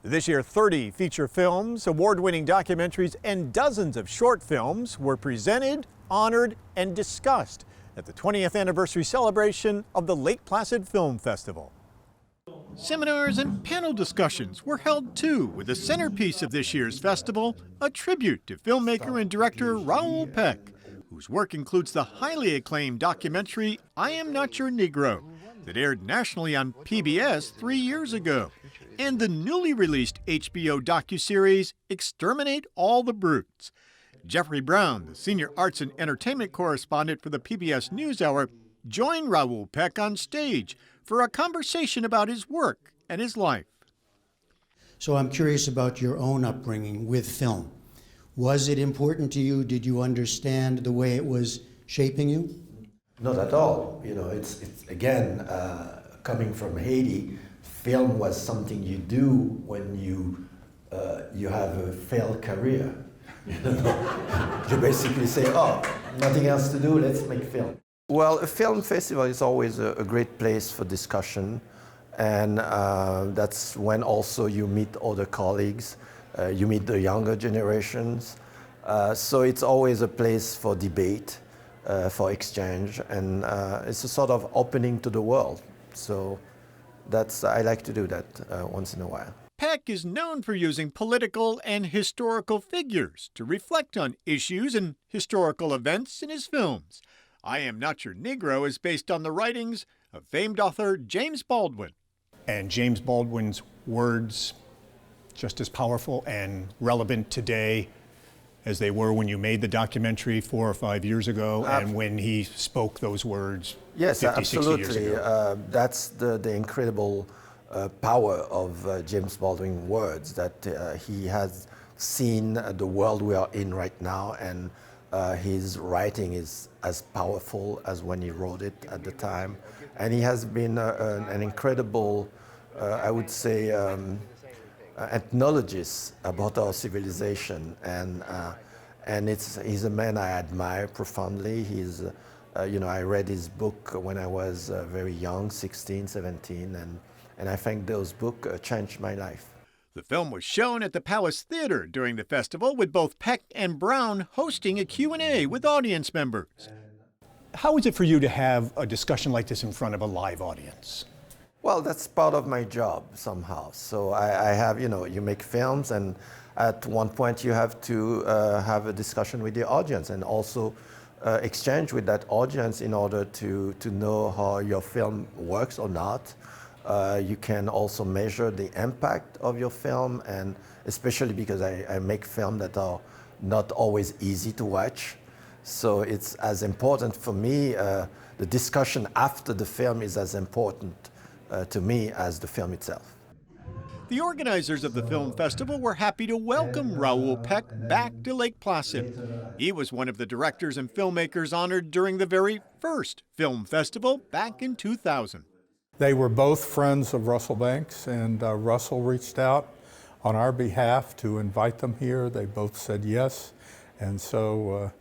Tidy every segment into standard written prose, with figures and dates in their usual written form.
This year, 30 feature films, award-winning documentaries, and dozens of short films were presented, honored, and discussed at the 20th anniversary celebration of the Lake Placid Film Festival. Seminars and panel discussions were held too, with the centerpiece of this year's festival, a tribute to filmmaker and director Raoul Peck, whose work includes the highly acclaimed documentary I Am Not Your Negro, that aired nationally on PBS 3 years ago, and the newly released HBO docuseries Exterminate All the Brutes. Jeffrey Brown, the senior arts and entertainment correspondent for the PBS NewsHour, joined Raoul Peck on stage for a conversation about his work and his life. So I'm curious about your own upbringing with film. Was it important to you? Did you understand the way it was shaping you? Not at all. You know, it's again, coming from Haiti, film was something you do when you have a failed career. You know? You basically say, oh, nothing else to do, let's make film. Well, a film festival is always a great place for discussion, and that's when also you meet other colleagues, you meet the younger generations, so it's always a place for debate, for exchange, and it's a sort of opening to the world. So I like to do that once in a while. Peck is known for using political and historical figures to reflect on issues and historical events in his films. I Am Not Your Negro is based on the writings of famed author James Baldwin. And James Baldwin's words, just as powerful and relevant today as they were when you made the documentary 4 or 5 years ago, and when he spoke those words 50, 60 years ago. That's the incredible power of James Baldwin's words, that he has seen the world we are in right now, and his writing is as powerful as when he wrote it at the time. And he has been an incredible, I would say, ethnologist about our civilization, and he's a man I admire profoundly. He's, I read his book when I was very young, 16, 17, and I think those books changed my life. The film was shown at the Palace Theater during the festival, with both Peck and Brown hosting a Q&A with audience members. How is it for you to have a discussion like this in front of a live audience? Well, that's part of my job somehow. So I have, you make films, and at one point you have to have a discussion with the audience, and also exchange with that audience in order to know how your film works or not. You can also measure the impact of your film, and especially because I make films that are not always easy to watch. So it's as important for me, the discussion after the film is as important to me as the film itself. The organizers of the film festival were happy to welcome Raoul Peck back to Lake Placid. He was one of the directors and filmmakers honored during the very first film festival back in 2000. They were both friends of Russell Banks, and Russell reached out on our behalf to invite them here. They both said yes, and so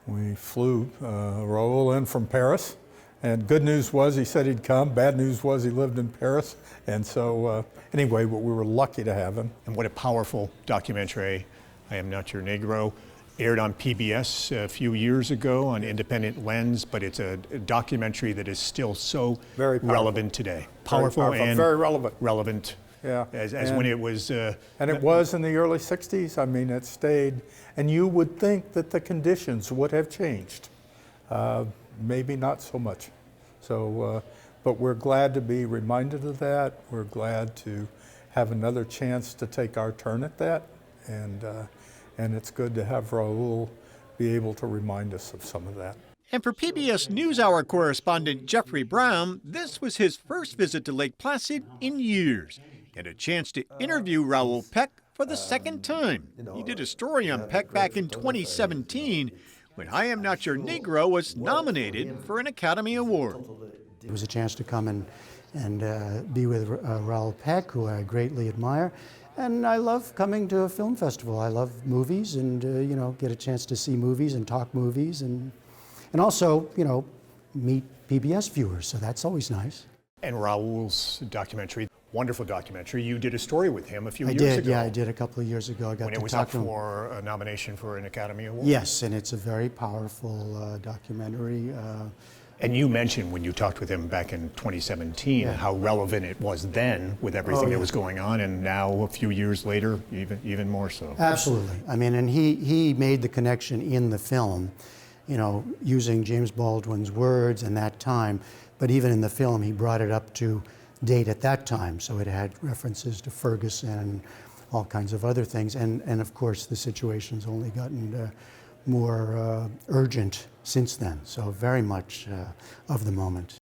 we flew Raoul in from Paris. And good news was he said he'd come. Bad news was he lived in Paris. And so anyway, but we were lucky to have him. And what a powerful documentary, I Am Not Your Negro. Aired on PBS a few years ago on Independent Lens, but it's a documentary that is still so relevant today. Powerful and very relevant. Relevant. Yeah. As when it was. And it was in the early 60s. I mean, it stayed. And you would think that the conditions would have changed. Maybe not so much. So, but we're glad to be reminded of that. We're glad to have another chance to take our turn at that. And it's good to have Raoul be able to remind us of some of that. And for PBS NewsHour correspondent Jeffrey Brown, this was his first visit to Lake Placid in years, and a chance to interview Raoul Peck for the second time. He did a story on Peck back in 2017, when I Am Not Your Negro was nominated for an Academy Award. It was a chance to come and be with Raoul Peck, who I greatly admire. And I love coming to a film festival. I love movies, and get a chance to see movies and talk movies, and also meet PBS viewers. So that's always nice. And Raoul's documentary, wonderful documentary. You did a story with him a few I years did, ago. yeah, I did a couple of years ago. I got When to it was talk up to him. for a nomination for an Academy Award. Yes, and it's a very powerful documentary. And you mentioned when you talked with him back in 2017 Yeah. how relevant it was then with everything that yeah. was going on, and now a few years later, even more so. Absolutely. I mean, and he made the connection in the film, you know, using James Baldwin's words and that time, but even in the film he brought it up to date at that time, so it had references to Ferguson and all kinds of other things, and of course the situation's only gotten more urgent since then, so very much of the moment.